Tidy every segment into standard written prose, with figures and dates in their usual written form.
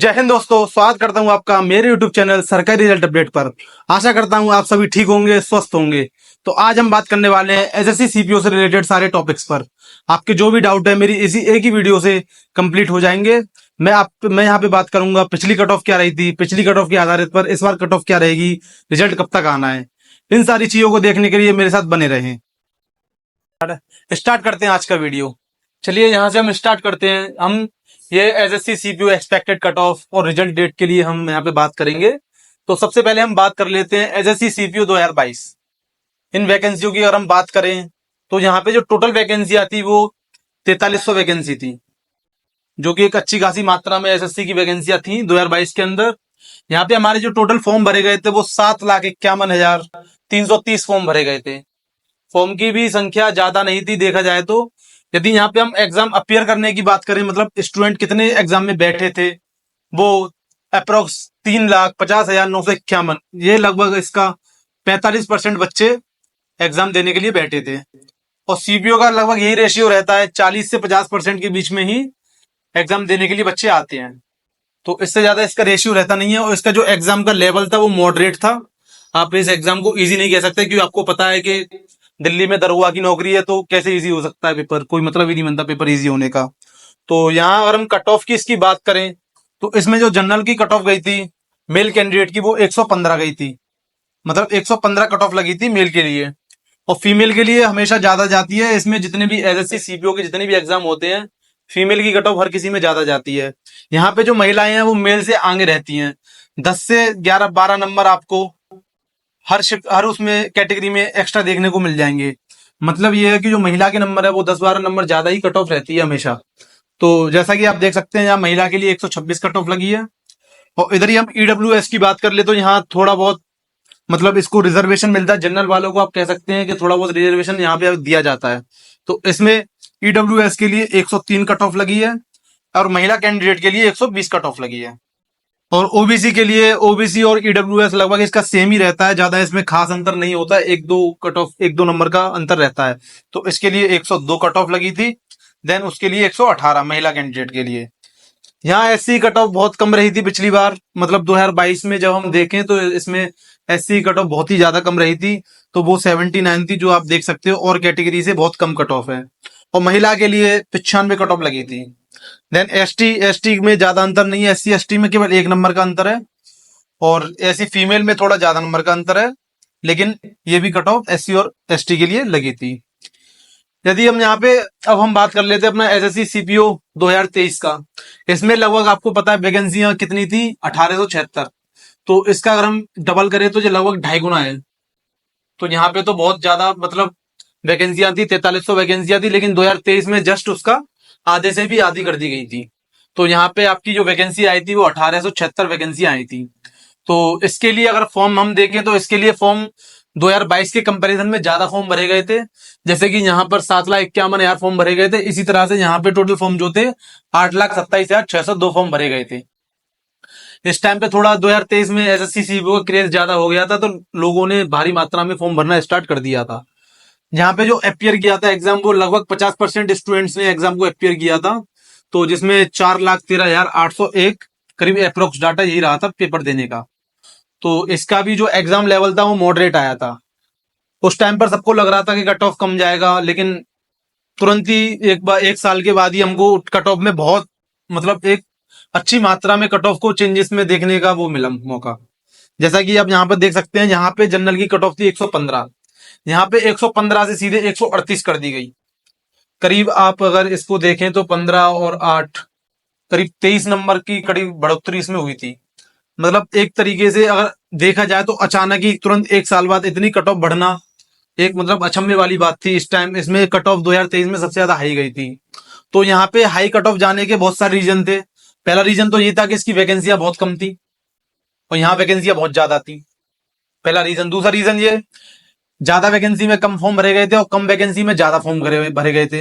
जय हिंद दोस्तों, स्वागत करता हूं आपका मेरे यूट्यूब चैनल सरकारी रिजल्ट अपडेट पर। आशा करता हूं आप सभी ठीक होंगे, स्वस्थ होंगे। तो आज हम बात करने वाले हैं एसएससी सीपीओ से रिलेटेड सारे टॉपिक्स पर। आपके जो भी डाउट है मेरी इसी एक ही वीडियो से कंप्लीट हो जाएंगे। मैं यहाँ पे बात करूंगा पिछली कट ऑफ क्या रही थी, पिछली कट ऑफ के आधारित पर इस बार कट ऑफ क्या रहेगी, रिजल्ट कब तक आना है। इन सारी चीजों को देखने के लिए मेरे साथ बने रहें। स्टार्ट करते हैं आज का वीडियो। चलिए यहाँ से हम स्टार्ट करते हैं। हम ये SSC CPU expected cut off और रिजल्ट डेट के लिए हम यहाँ पे बात करेंगे। तो सबसे पहले हम बात कर लेते हैं एसएससी सीपीयू 2022। इन वैकेंसियों की अगर हम बात करें तो यहाँ पे जो टोटल वैकेंसी आती वो 4300 वैकेंसी थी, जो कि एक अच्छी खासी मात्रा में एसएससी की वैकेंसियां थी 2022 के अंदर। यहाँ पे हमारे जो टोटल फॉर्म भरे गए थे वो 7,51,330 फॉर्म भरे गए थे। फॉर्म की भी संख्या ज्यादा नहीं थी देखा जाए तो। यदि यहाँ पे हम एग्जाम अपियर करने की बात करें, मतलब स्टूडेंट कितने एग्जाम में बैठे थे, वो अप्रोक्स 3,50,951, ये लगभग इसका 45% बच्चे एग्जाम देने के लिए बैठे थे। और सीपीओ का लगभग यही रेशियो रहता है, 40 से 50% के बीच में ही एग्जाम देने के लिए बच्चे आते हैं। तो इससे ज्यादा इसका रेशियो रहता नहीं है। और इसका जो एग्जाम का लेवल था वो मॉडरेट था। आप इस एग्जाम को इजी नहीं कह सकते, क्योंकि आपको पता है कि दिल्ली में दरोगा की नौकरी है, तो कैसे इजी हो सकता है पेपर, कोई मतलब ही नहीं बनता पेपर इजी होने का। तो यहाँ अगर हम कट ऑफ की इसकी बात करें तो इसमें जो जनरल की कट ऑफ गई थी मेल कैंडिडेट की, वो 115 गई थी। मतलब 115 कट ऑफ लगी थी मेल के लिए। और फीमेल के लिए हमेशा ज्यादा जाती है। इसमें जितने भी एसएससी सीपीओ के जितने भी एग्जाम होते हैं, फीमेल की कट ऑफ हर किसी में ज्यादा जाती है। यहाँ पे जो महिलाएं हैं वो मेल से आगे रहती हैं। 10 से 11-12 नंबर आपको हर उसमें कैटेगरी में एक्स्ट्रा देखने को मिल जाएंगे। मतलब ये है कि जो महिला के नंबर है वो 10-12 नंबर ज्यादा ही कट ऑफ रहती है हमेशा। तो जैसा कि आप देख सकते हैं यहाँ महिला के लिए 126 कट ऑफ लगी है। और इधर ही हम ईडब्ल्यूएस की बात कर ले तो यहाँ थोड़ा बहुत मतलब इसको रिजर्वेशन मिलता है। जनरल वालों को आप कह सकते हैं कि थोड़ा बहुत रिजर्वेशन यहाँ पे दिया जाता है। तो इसमें ईडब्ल्यूएस के लिए 103 कट ऑफ लगी है और महिला कैंडिडेट के लिए 120 कट ऑफ लगी है। और ओबीसी के लिए ओबीसी और ईडब्ल्यूएस लगभग इसका सेम ही रहता है, ज्यादा इसमें खास अंतर नहीं होता है। एक दो कट ऑफ, 1-2 नंबर का अंतर रहता है। तो इसके लिए 102 कट ऑफ लगी थी। देन उसके लिए 118 महिला कैंडिडेट के लिए। यहाँ एससी कट ऑफ बहुत कम रही थी पिछली बार, मतलब 2022 में जब हम देखें तो इसमें एससी कट ऑफ बहुत ही ज्यादा कम रही थी। तो वो 79 थी, जो आप देख सकते हो, और कैटेगरी से बहुत कम कट ऑफ है। और महिला के लिए 95 कट ऑफ लगी थी। देन एसटी में ज्यादा अंतर नहीं है। एससी एसटी में केवल 1 नंबर का अंतर है। और एससी फीमेल में थोड़ा ज्यादा नंबर का अंतर है, लेकिन ये भी कट ऑफ एससी और एसटी के लिए लगी थी। यदि हम यहाँ पे अब हम बात कर लेते हैं अपना एसएससी सीपीओ 2023 का। इसमें लगभग आपको पता है वैकेंसियां कितनी थी, 1876। तो इसका अगर हम डबल करें तो ये लगभग 2.5 गुना है। तो यहाँ पे तो बहुत ज्यादा मतलब वैकेंसियां थी, 4300 वैकेंसियां थी, लेकिन 2023 में जस्ट उसका आधे से भी आधी कर दी गई थी। तो यहाँ पे आपकी जो वैकेंसी आई थी वो 1876 वैकेंसी आई थी। तो इसके लिए अगर फॉर्म हम देखें तो इसके लिए फॉर्म 2022 के कंपैरिजन में ज्यादा फॉर्म भरे गए थे। जैसे कि यहाँ पर 7,51,000 फॉर्म भरे गए थे, इसी तरह से यहाँ पे टोटल फॉर्म जो थे 8,27,602 फॉर्म भरे गए थे। इस टाइम पे थोड़ा 2023 में एसएससी सीपीओ का क्रेज ज्यादा हो गया था, तो लोगों ने भारी मात्रा में फॉर्म भरना स्टार्ट कर दिया था। यहाँ पे जो अपियर किया था एग्जाम, वो लगभग 50% स्टूडेंट्स ने एग्जाम को अपियर किया था। तो जिसमें 4,13,801 करीब अप्रोक्स डाटा यही रहा था पेपर देने का। तो इसका भी जो एग्जाम लेवल था वो मॉडरेट आया था। उस टाइम पर सबको लग रहा था कि कट ऑफ कम जाएगा, लेकिन तुरंत ही एक साल के बाद ही हमको कट ऑफ में बहुत मतलब एक अच्छी मात्रा में कट ऑफ को चेंजेस में देखने का वो मिला मौका। जैसा कि आप यहाँ पर देख सकते हैं, यहाँ पे जनरल की कट ऑफ थी 115, यहाँ पे 115 से सीधे 138 कर दी गई। करीब आप अगर इसको देखें तो 15 और 8 करीब 23 नंबर की करीब बढ़ोतरी इसमें हुई थी। मतलब एक तरीके से अगर देखा जाए तो अचानक ही तुरंत एक साल बाद इतनी कट ऑफ बढ़ना एक मतलब अचंभे वाली बात थी। इस टाइम इसमें कट ऑफ 2023 में सबसे ज्यादा हाई गई थी। तो यहाँ पे हाई कट ऑफ जाने के बहुत सारे रीजन थे। पहला रीजन तो ये था कि इसकी वैकेंसियां बहुत कम थी और यहाँ वैकेंसियां बहुत ज्यादा थी, पहला रीजन। दूसरा रीजन ये, ज्यादा वैकेंसी में कम फॉर्म भरे गए थे और कम वैकेंसी में ज्यादा फॉर्म भरे गए थे।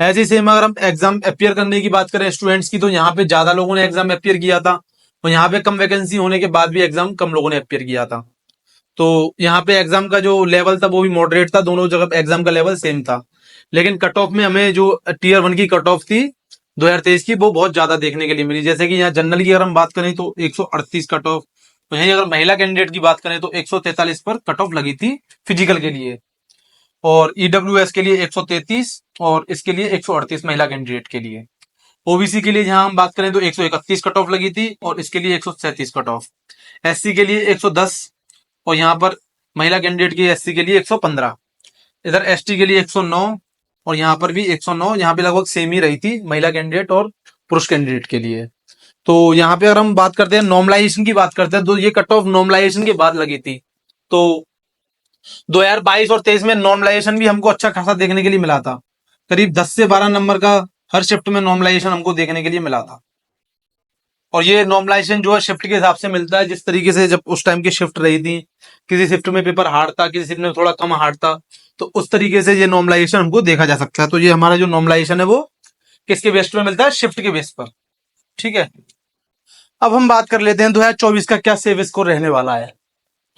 ऐसे ही सेम अगर हम एग्जाम अपियर करने की बात करें स्टूडेंट्स की, तो यहाँ पे ज्यादा लोगों ने एग्जाम अपियर किया था और यहाँ पे कम वैकेंसी होने के बाद भी एग्जाम कम लोगों ने अपियर किया था। तो यहाँ पे एग्जाम का जो लेवल था वो भी मॉडरेट था, दोनों जगह एग्जाम का लेवल सेम था। लेकिन कट ऑफ में हमें जो टीयर 1 की कट ऑफ थी 2023 की, वो बहुत ज्यादा देखने के लिए मिली। जैसे कि यहाँ जनरल की अगर हम बात करें तो 138 कट ऑफ, तो यहीं अगर महिला कैंडिडेट की बात करें तो 143 पर कट ऑफ लगी थी फिजिकल के लिए, और ईडब्ल्यूएस के लिए 133 और इसके लिए 138 महिला कैंडिडेट के लिए। ओबीसी के लिए जहां हम बात करें तो 131 कट ऑफ लगी थी और इसके लिए 137 कट ऑफ। एससी के लिए 110 और यहाँ पर महिला कैंडिडेट की एससी के लिए 115। इधर एसटी के लिए 109 और यहाँ पर भी 109। यहाँ पे लगभग सेम ही रही थी महिला कैंडिडेट और पुरुष कैंडिडेट के लिए। तो यहाँ पे अगर हम बात करते हैं नॉर्मलाइजेशन की बात करते हैं तो ये कट ऑफ नॉर्मलाइजेशन के बाद लगी थी। तो 2022 और 23 में नॉर्मलाइजेशन भी हमको अच्छा खासा देखने के लिए मिला था। करीब 10 से 12 नंबर का हर शिफ्ट में नॉर्मलाइजेशन हमको देखने के लिए मिला था। और ये नॉर्मलाइजेशन जो है शिफ्ट के हिसाब से मिलता है, जिस तरीके से जब उस टाइम की शिफ्ट रही थी, किसी शिफ्ट में पेपर हार्ड था, किसी शिफ्ट में थोड़ा कम हार्ड था, तो उस तरीके से ये नॉर्मलाइजेशन हमको देखा जा सकता है। तो ये हमारा जो नॉर्मलाइजेशन है वो किसके बेस पे मिलता है? शिफ्ट के बेस पर। ठीक है, अब हम बात कर लेते हैं 2024 का क्या सेव स्कोर रहने वाला है।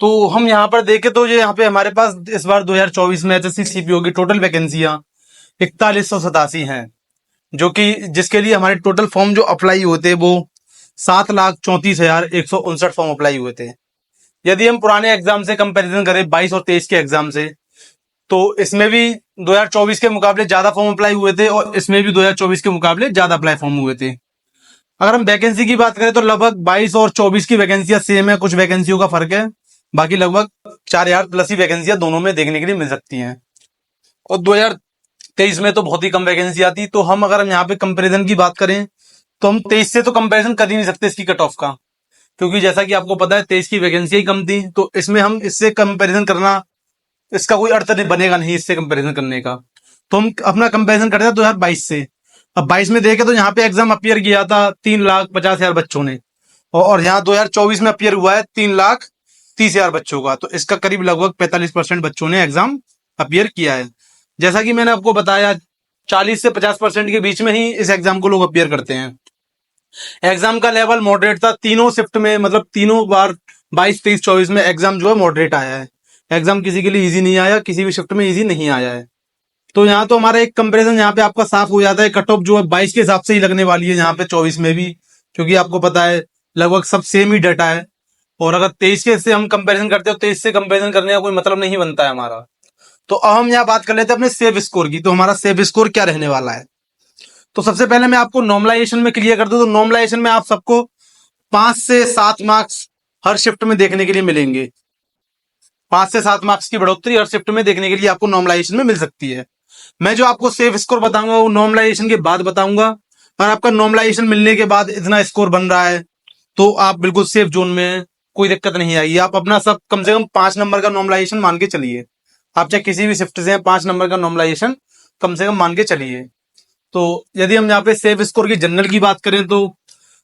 तो हम यहाँ पर देखें तो ये यहाँ पे हमारे पास इस बार 2024 में एचएससी सीपीओ की टोटल वैकेंसियां 4187 हैं, जो कि जिसके लिए हमारे टोटल फॉर्म जो अप्लाई हुए थे वो 7,34,159 फॉर्म अप्लाई हुए थे। यदि हम पुराने एग्जाम से कंपैरिजन करें 22 और 23 के एग्जाम से, तो इसमें भी 2024 के मुकाबले ज्यादा फॉर्म अप्लाई हुए थे और इसमें भी 2024 के मुकाबले ज्यादा अप्लाई फॉर्म हुए थे। अगर हम वैकेंसी की बात करें तो लगभग 22 और 24 की वैकेंसियां सेम है, कुछ वैकेंसियों का फर्क है, बाकी लगभग 4,000 प्लस ही वैकेंसियां दोनों में देखने के लिए मिल सकती हैं। और 2023 में तो बहुत ही कम वैकेंसी आती। तो हम अगर हम यहाँ पे कंपैरिजन की बात करें तो हम 23 से तो कंपैरिजन कर ही नहीं सकते इसकी कट ऑफ का, क्योंकि जैसा कि आपको पता है 23 की वैकेंसी ही कम थी। तो इसमें हम इससे कंपैरिजन करना, इसका कोई अर्थ नहीं बनेगा नहीं इससे कंपैरिजन करने का। तो हम अपना कंपैरिजन करते हैं 2022 से। अब 22 में देखे तो यहाँ पे एग्जाम अपियर किया था 3,50,000 बच्चों ने, और यहाँ 2024 में अपियर हुआ है 3,30,000 बच्चों का। तो इसका करीब लगभग 45% बच्चों ने एग्जाम अपियर किया है। जैसा कि मैंने आपको बताया 40 से 50% के बीच में ही इस एग्जाम को लोग अपियर करते हैं। एग्जाम का लेवल मॉडरेट था तीनों शिफ्ट में, मतलब तीनों बार 22, 23, 24 में एग्जाम जो है मॉडरेट आया है। एग्जाम किसी के लिए इजी नहीं आया, किसी भी शिफ्ट में इजी नहीं आया है। तो यहाँ तो हमारा एक कंपैरिजन यहाँ पे आपका साफ हो जाता है। कट ऑफ जो है 22 के हिसाब से ही लगने वाली है यहाँ पे 24 में भी, क्योंकि आपको पता है लगभग सब सेम ही डाटा है। और अगर 23 के से हम कंपैरिजन करते हो, 23 से कंपैरिजन करने का कोई मतलब नहीं बनता है हमारा। तो अब हम यहाँ बात कर लेते हैं अपने सेव स्कोर की। तो हमारा सेव स्कोर क्या रहने वाला है? तो सबसे पहले मैं आपको नॉर्मलाइजेशन में क्लियर कर दूं तो नॉर्मलाइजेशन में आप सबको 5 से 7 मार्क्स हर शिफ्ट में देखने के लिए मिलेंगे। 5 से 7 मार्क्स की बढ़ोतरी हर शिफ्ट में देखने के लिए आपको नॉर्मलाइजेशन में मिल सकती है। मैं जो आपको सेव स्कोर बताऊंगा वो नॉर्मलाइजेशन के बाद बताऊंगा। और आपका नॉर्मलाइजेशन मिलने के बाद इतना स्कोर बन रहा है तो आप बिल्कुल सेफ जोन में हैं, कोई दिक्कत नहीं आएगी। आप अपना सब कम से कम 5 नंबर का नॉर्मलाइजेशन मान के चलिए। आप चाहे किसी भी शिफ्ट से 5 नंबर का नॉर्मलाइजेशन कम से कम मान के चलिए। तो यदि हम यहाँ पे सेफ स्कोर की जनरल की बात करें तो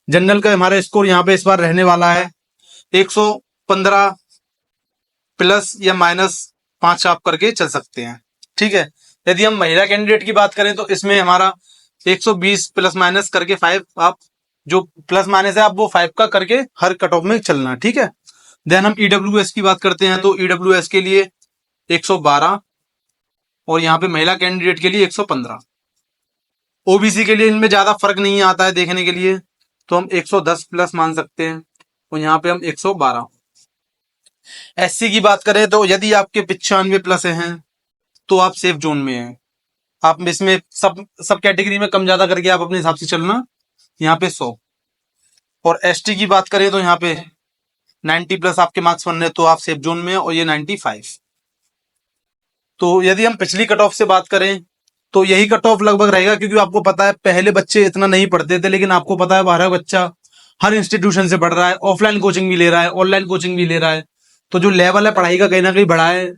जनरल का हमारा स्कोर यहाँ पे इस बार रहने वाला है 115 प्लस या -5 आप करके चल सकते हैं। ठीक है, यदि हम महिला कैंडिडेट की बात करें तो इसमें हमारा 120 प्लस माइनस करके 5, आप जो प्लस माइनस है आप वो 5 का करके हर कट ऑफ में चलना। ठीक है, देन हम ईडब्ल्यूएस की बात करते हैं तो ईडब्ल्यूएस के लिए 112 और यहाँ पे महिला कैंडिडेट के लिए 115। ओबीसी के लिए इनमें ज्यादा फर्क नहीं आता है देखने के लिए, तो हम 110 प्लस मान सकते हैं और यहाँ पे हम 112। एससी की बात करें तो यदि आपके 95 प्लस हैं तो आप सेफ जोन में हैं। आप इसमें सब सब कैटेगरी में कम ज्यादा करके आप अपने हिसाब से चलना। यहाँ पे 100। और एसटी की बात करें तो यहाँ पे 90 प्लस आपके मार्क्स बन रहे तो आप सेफ जोन में हैं और ये 95। तो यदि हम पिछली कट ऑफ से बात करें तो यही कट ऑफ लगभग रहेगा, क्योंकि आपको पता है पहले बच्चे इतना नहीं पढ़ते थे, लेकिन आपको पता है हर बच्चा हर इंस्टीट्यूशन से पढ़ रहा है, ऑफलाइन कोचिंग भी ले रहा है, ऑनलाइन कोचिंग भी ले रहा है। तो जो लेवल है पढ़ाई का कहीं ना कहीं बढ़ा है।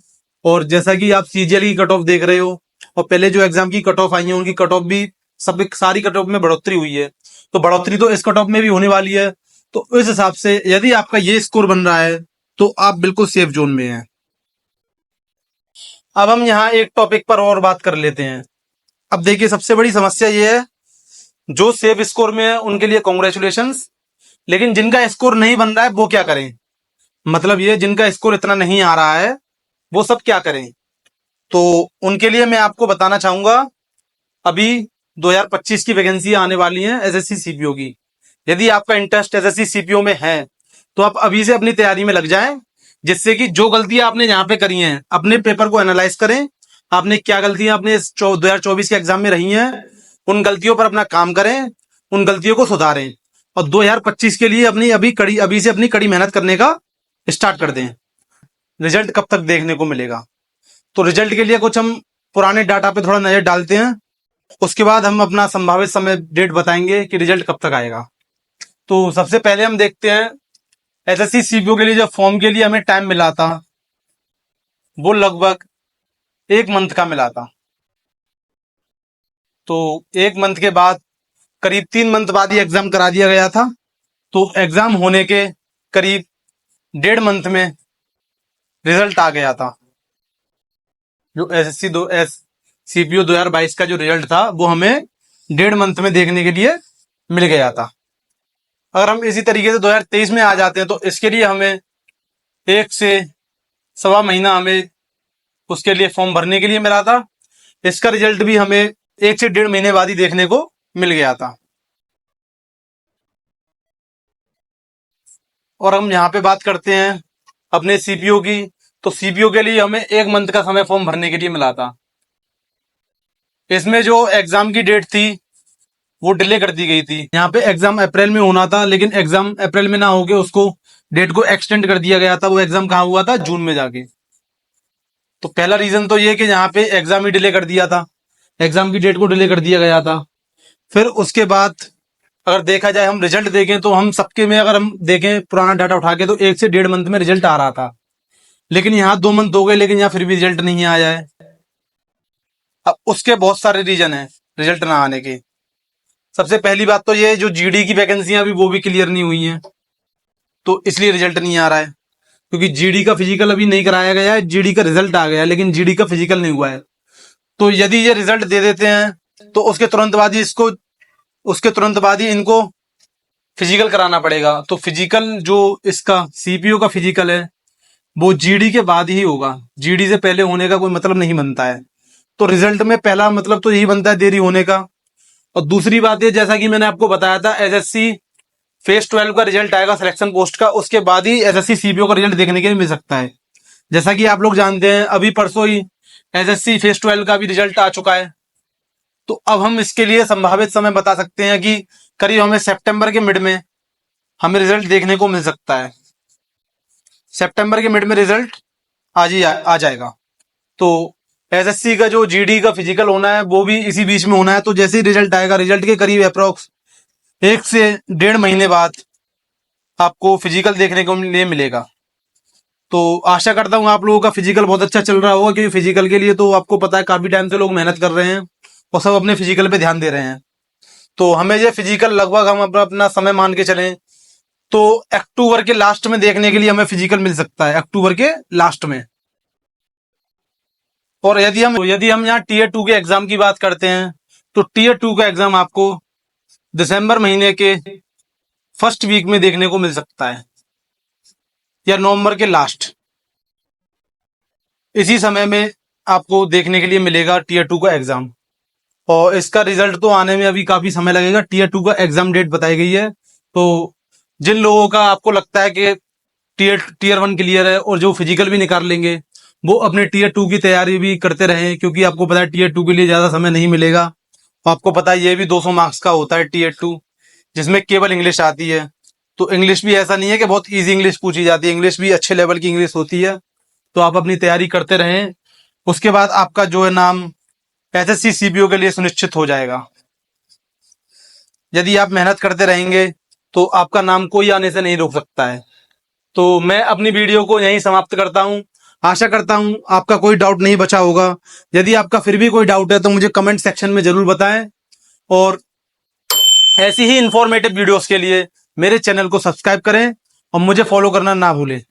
और जैसा कि आप सीजीएल की कट ऑफ देख रहे हो और पहले जो एग्जाम की कट ऑफ आई है उनकी कट ऑफ भी सब सारी कट ऑफ में बढ़ोतरी हुई है, तो बढ़ोतरी तो इस कट ऑफ में भी होने वाली है। तो इस हिसाब से यदि आपका ये स्कोर बन रहा है तो आप बिल्कुल सेफ जोन में हैं। अब हम यहाँ एक टॉपिक पर और बात कर लेते हैं। अब देखिए सबसे बड़ी समस्या ये है, जो सेफ स्कोर में है उनके लिए कॉन्ग्रेचुलेशंस, लेकिन जिनका स्कोर नहीं बन रहा है वो क्या करें? मतलब ये जिनका स्कोर इतना नहीं आ रहा है वो सब क्या करें? तो उनके लिए मैं आपको बताना चाहूंगा, अभी 2025 की वैकेंसी आने वाली है एसएससी सीपीओ की। यदि आपका इंटरेस्ट एसएससी सीपीओ में है तो आप अभी से अपनी तैयारी में लग जाएं, जिससे कि जो गलतियां आपने यहाँ पे करी हैं अपने पेपर को एनालाइज करें। आपने क्या गलतियां अपने 2024 के एग्जाम में रही हैं, उन गलतियों पर अपना काम करें, उन गलतियों को सुधारें और 2025 के लिए अभी से अपनी कड़ी मेहनत करने का स्टार्ट कर दें। रिजल्ट कब तक देखने को मिलेगा? तो रिजल्ट के लिए कुछ हम पुराने डाटा पे थोड़ा नजर डालते हैं, उसके बाद हम अपना संभावित समय डेट बताएंगे कि रिजल्ट कब तक आएगा। तो सबसे पहले हम देखते हैं एसएससी सीपीओ के लिए जो फॉर्म के लिए हमें टाइम मिला था वो लगभग 1 मंथ का मिला था। तो 1 मंथ के बाद करीब 3 मंथ बाद ही एग्जाम करा दिया गया था। तो एग्जाम होने के करीब 1.5 मंथ में रिजल्ट आ गया था। जो एसएससी सीपीओ 2022 का जो रिजल्ट था वो हमें 1.5 मंथ में देखने के लिए मिल गया था। अगर हम इसी तरीके से 2023 में आ जाते हैं तो इसके लिए हमें 1 से सवा महीना हमें उसके लिए फॉर्म भरने के लिए मिला था। इसका रिजल्ट भी हमें 1 से 1.5 महीने बाद ही देखने को मिल गया था। और हम यहाँ पे बात करते हैं अपने सीपीओ की, तो सीपीओ के लिए हमें 1 मंथ का समय फॉर्म भरने के लिए मिला था। इसमें जो एग्जाम की डेट थी वो डिले कर दी गई थी। यहाँ पे एग्जाम अप्रैल में होना था, लेकिन एग्जाम अप्रैल में ना होके उसको डेट को एक्सटेंड कर दिया गया था। वो एग्जाम कहाँ हुआ था? जून में जाके। तो पहला रीजन तो ये कि यहाँ पे एग्जाम ही डिले कर दिया था, एग्जाम की डेट को डिले कर दिया गया था। फिर उसके बाद अगर देखा जाए, हम रिजल्ट देखें तो हम सबके में अगर हम देखें पुराना डाटा उठा के तो 1 से 1.5 मंथ में रिजल्ट आ रहा था, लेकिन यहाँ 2 मंथ हो गए लेकिन यहाँ फिर भी रिजल्ट नहीं आया है। अब उसके बहुत सारे रीजन है रिजल्ट ना आने के। सबसे पहली बात तो ये जो जीडी की वैकेंसियां अभी वो भी क्लियर नहीं हुई हैं, तो इसलिए रिजल्ट नहीं आ रहा है। क्योंकि जीडी का फिजिकल अभी नहीं कराया गया है, जीडी का रिजल्ट आ गया है लेकिन जीडी का फिजिकल नहीं हुआ है। तो यदि ये रिजल्ट दे देते हैं तो उसके तुरंत बाद ही इनको फिजिकल कराना पड़ेगा। तो फिजिकल जो इसका सीपीओ का फिजिकल है वो जीडी के बाद ही होगा, जीडी से पहले होने का कोई मतलब नहीं बनता है। तो रिजल्ट में पहला मतलब तो यही बनता है देरी होने का। और दूसरी बात ये, जैसा कि मैंने आपको बताया था, एसएससी फेज 12 का रिजल्ट आएगा सिलेक्शन पोस्ट का, उसके बाद ही एसएससी सीपीओ का रिजल्ट देखने के लिए मिल सकता है। जैसा कि आप लोग जानते हैं अभी परसों ही एसएससी फेज 12 का भी रिजल्ट आ चुका है। तो अब हम इसके लिए संभावित समय बता सकते हैं कि करीब हमें सितंबर के मिड में हमें रिजल्ट देखने को मिल सकता है। सितंबर के मिड में रिजल्ट आ जाएगा। तो एसएससी का जो जीडी का फिजिकल होना है वो भी इसी बीच में होना है। तो जैसे ही रिजल्ट आएगा, रिजल्ट के करीब अप्रोक्स 1 से 1.5 महीने बाद आपको फिजिकल देखने को लिए मिलेगा। तो आशा करता हूँ आप लोगों का फिजिकल बहुत अच्छा चल रहा होगा, क्योंकि फिजिकल के लिए तो आपको पता है काफी टाइम से लोग मेहनत कर रहे हैं और सब अपने फिजिकल पे ध्यान दे रहे हैं। तो हमें ये फिजिकल लगभग हम अपना समय मान के चलें तो अक्टूबर के लास्ट में देखने के लिए हमें फिजिकल मिल सकता है, अक्टूबर के लास्ट में। और यदि हम यहाँ टीयर 2 के एग्जाम की बात करते हैं तो टीयर 2 का एग्जाम आपको दिसंबर महीने के फर्स्ट वीक में देखने को मिल सकता है या नवंबर के लास्ट, इसी समय में आपको देखने के लिए मिलेगा टीयर 2 का एग्जाम। और इसका रिजल्ट तो आने में अभी काफी समय लगेगा। टीयर 2 का एग्जाम डेट बताई गई है। तो जिन लोगों का आपको लगता है कि टीयर 1 क्लियर है और जो फिजिकल भी निकाल लेंगे, वो अपने टीयर 2 की तैयारी भी करते रहें, क्योंकि आपको पता है टीयर 2 के लिए ज्यादा समय नहीं मिलेगा। आपको पता है ये भी 200 मार्क्स का होता है टीयर 2, जिसमें केवल इंग्लिश आती है। तो इंग्लिश भी ऐसा नहीं है कि बहुत इजी इंग्लिश पूछी जाती है, इंग्लिश भी अच्छे लेवल की इंग्लिश होती है। तो आप अपनी तैयारी करते रहें, उसके बाद आपका जो है नाम एसएससी सीपीओ के लिए सुनिश्चित हो जाएगा। यदि आप मेहनत करते रहेंगे तो आपका नाम कोई आने से नहीं रोक सकता है। तो मैं अपनी वीडियो को यहीं समाप्त करता हूं। आशा करता हूं आपका कोई डाउट नहीं बचा होगा। यदि आपका फिर भी कोई डाउट है तो मुझे कमेंट सेक्शन में जरूर बताएं, और ऐसी ही इंफॉर्मेटिव वीडियोस के लिए मेरे चैनल को सब्सक्राइब करें और मुझे फॉलो करना ना भूलें।